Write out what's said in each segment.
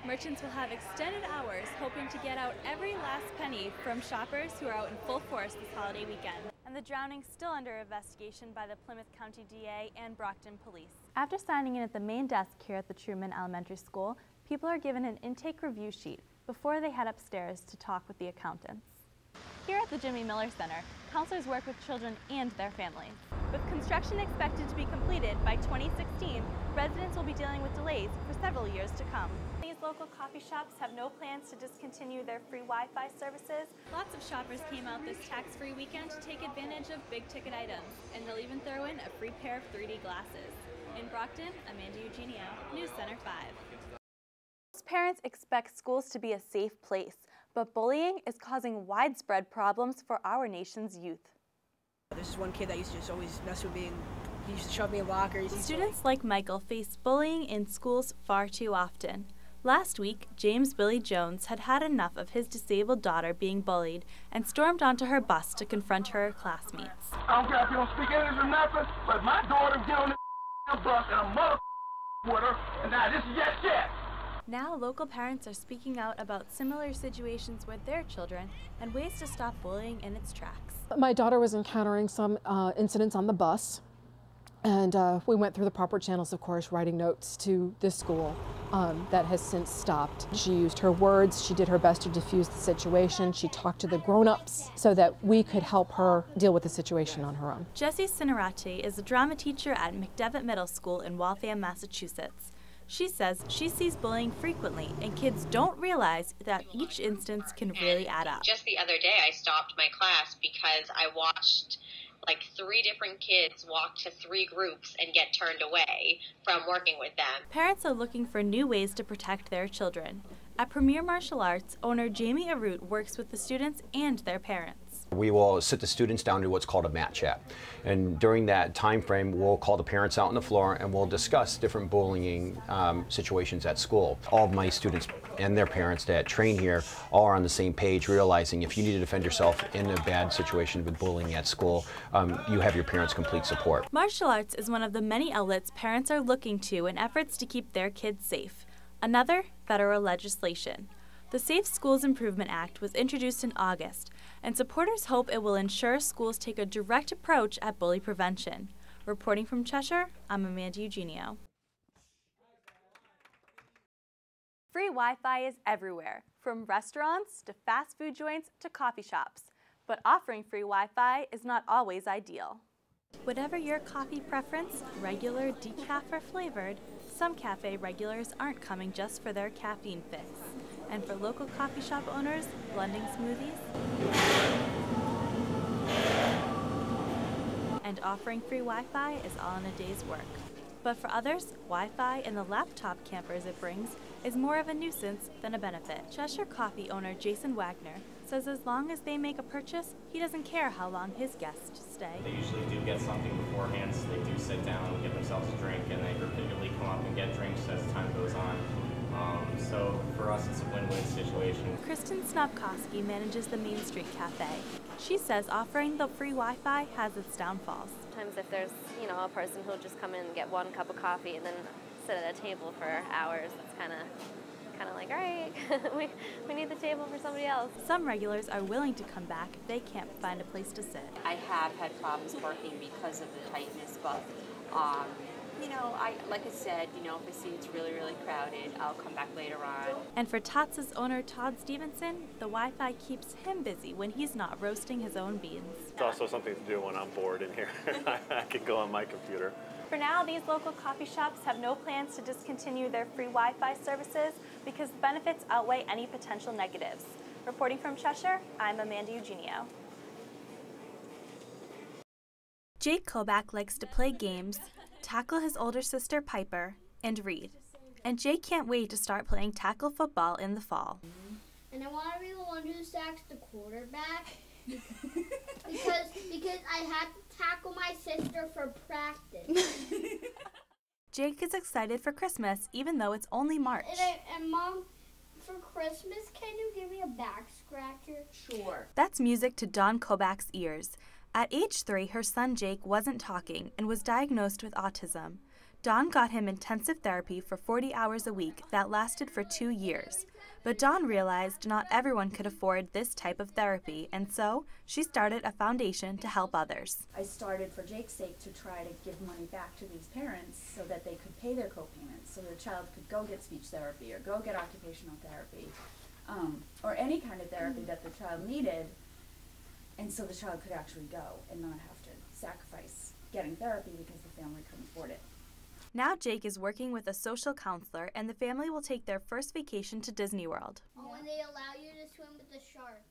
Merchants will have extended hours hoping to get out every last penny from shoppers who are out in full force this holiday weekend. And the drowning still under investigation by the Plymouth County DA and Brockton Police. After signing in at the main desk here at the Truman Elementary School, people are given an intake review sheet before they head upstairs to talk with the accountants. Here at the Jimmy Miller Center, counselors work with children and their families. With construction expected to be completed by 2016, residents will be dealing with delays for several years to come. These local coffee shops have no plans to discontinue their free Wi-Fi services. Lots of shoppers came out this tax-free weekend to take advantage of big-ticket items, and they'll even throw in a free pair of 3D glasses. In Brockton, Amanda Eugenio, News Center 5. Most parents expect schools to be a safe place, but bullying is causing widespread problems for our nation's youth. This is one kid that used to just always mess with me, and he used to shove me in lockers. Students like Michael face bullying in schools far too often. Last week, James Billy Jones had had enough of his disabled daughter being bullied and stormed onto her bus to confront her classmates. I don't care if you don't speak English or nothing, but my daughter get on the bus and a mother with her, and now this is yes. Now, local parents are speaking out about similar situations with their children and ways to stop bullying in its tracks. My daughter was encountering some incidents on the bus, and we went through the proper channels, of course, writing notes to this school that has since stopped. She used her words, she did her best to diffuse the situation, she talked to the grown-ups so that we could help her deal with the situation on her own. Jessie Cinerati is a drama teacher at McDevitt Middle School in Waltham, Massachusetts. She says she sees bullying frequently, and kids don't realize that each instance can really add up. Just the other day, I stopped my class because I watched like 3 different kids walk to 3 groups and get turned away from working with them. Parents are looking for new ways to protect their children. At Premier Martial Arts, owner Jamie Arute works with the students and their parents. We will sit the students down to what's called a mat chat. And during that time frame, we'll call the parents out on the floor and we'll discuss different bullying situations at school. All of my students and their parents that train here all are on the same page, realizing if you need to defend yourself in a bad situation with bullying at school, you have your parents' complete support. Martial arts is one of the many outlets parents are looking to in efforts to keep their kids safe. Another, federal legislation. The Safe Schools Improvement Act was introduced in August, and supporters hope it will ensure schools take a direct approach at bully prevention. Reporting from Cheshire, I'm Amanda Eugenio. Free Wi-Fi is everywhere, from restaurants to fast food joints to coffee shops. But offering free Wi-Fi is not always ideal. Whatever your coffee preference, regular, decaf, or flavored, some cafe regulars aren't coming just for their caffeine fix. And for local coffee shop owners, blending smoothies and offering free Wi-Fi is all in a day's work. But for others, Wi-Fi and the laptop campers it brings is more of a nuisance than a benefit. Cheshire Coffee owner Jason Wagner says as long as they make a purchase, he doesn't care how long his guests stay. They usually do get something beforehand, so they do sit down and get themselves a drink, and they repeatedly come up and get drinks as time goes on. So for us, it's a win-win situation. Kristen Snopkowski manages the Main Street Cafe. She says offering the free Wi-Fi has its downfalls. Sometimes if there's, a person who'll just come in and get 1 cup of coffee and then sit at a table for hours, that's kind of like, all right, we need the table for somebody else. Some regulars are willing to come back if they can't find a place to sit. I have had problems working because of the tightness, but like I said, if I see it's really, really crowded, I'll come back later on. And for Tots' owner, Todd Stevenson, the Wi-Fi keeps him busy when he's not roasting his own beans. It's also something to do when I'm bored in here. I can go on my computer. For now, these local coffee shops have no plans to discontinue their free Wi-Fi services because the benefits outweigh any potential negatives. Reporting from Cheshire, I'm Amanda Eugenio. Jake Kobach likes to play games, tackle his older sister Piper, and read. And Jake can't wait to start playing tackle football in the fall. And I want to be the one who sacks the quarterback because I had to tackle my sister for practice. Jake is excited for Christmas even though it's only March. And Mom, for Christmas, can you give me a back scratcher? Sure. That's music to Dawn Kobach's ears. At age 3, her son Jake wasn't talking and was diagnosed with autism. Dawn got him intensive therapy for 40 hours a week that lasted for 2 years. But Dawn realized not everyone could afford this type of therapy, and so she started a foundation to help others. I started for Jake's sake to try to give money back to these parents so that they could pay their co-payments, so the child could go get speech therapy or go get occupational therapy, or any kind of therapy that the child needed, and so the child could actually go and not have to sacrifice getting therapy because the family couldn't afford it. Now Jake is working with a social counselor, and the family will take their first vacation to Disney World. Oh, when they allow you to swim with the sharks.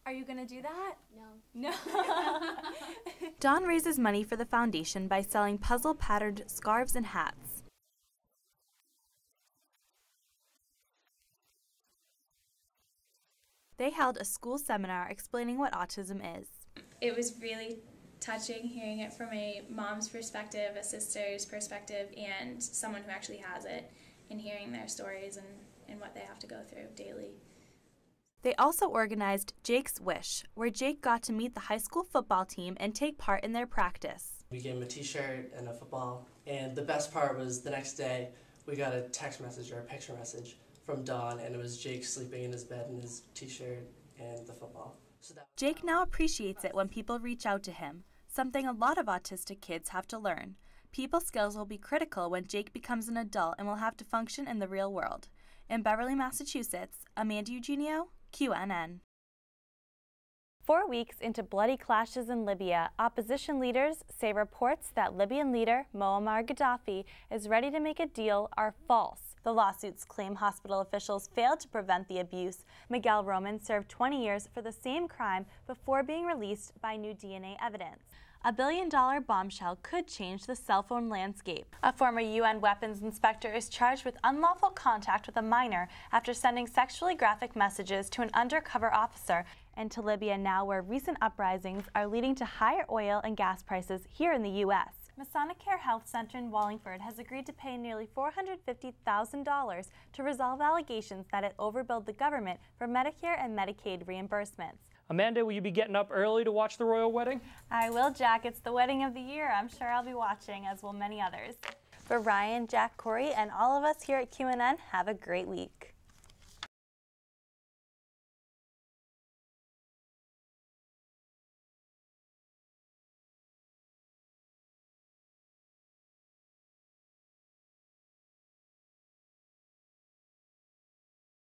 Are you gonna do that? No. No. Dawn raises money for the foundation by selling puzzle-patterned scarves and hats. They held a school seminar explaining what autism is. It was really touching hearing it from a mom's perspective, a sister's perspective, and someone who actually has it, and hearing their stories and what they have to go through daily. They also organized Jake's Wish, where Jake got to meet the high school football team and take part in their practice. We gave him a t-shirt and a football, and the best part was the next day we got a text message or a picture message from Dawn, and it was Jake sleeping in his bed in his t-shirt and the football. Jake now appreciates it when people reach out to him, something a lot of autistic kids have to learn. People skills will be critical when Jake becomes an adult and will have to function in the real world. In Beverly, Massachusetts, Amanda Eugenio, QNN. 4 weeks into bloody clashes in Libya, opposition leaders say reports that Libyan leader Muammar Gaddafi is ready to make a deal are false. The lawsuits claim hospital officials failed to prevent the abuse. Miguel Roman served 20 years for the same crime before being released by new DNA evidence. A billion-dollar bombshell could change the cell phone landscape. A former UN weapons inspector is charged with unlawful contact with a minor after sending sexually graphic messages to an undercover officer, and to Libya now, where recent uprisings are leading to higher oil and gas prices here in the U.S. Masonic Health Center in Wallingford has agreed to pay nearly $450,000 to resolve allegations that it overbilled the government for Medicare and Medicaid reimbursements. Amanda, will you be getting up early to watch the royal wedding? I will, Jack. It's the wedding of the year. I'm sure I'll be watching, as will many others. For Ryan, Jack, Corey, and all of us here at QNN, have a great week.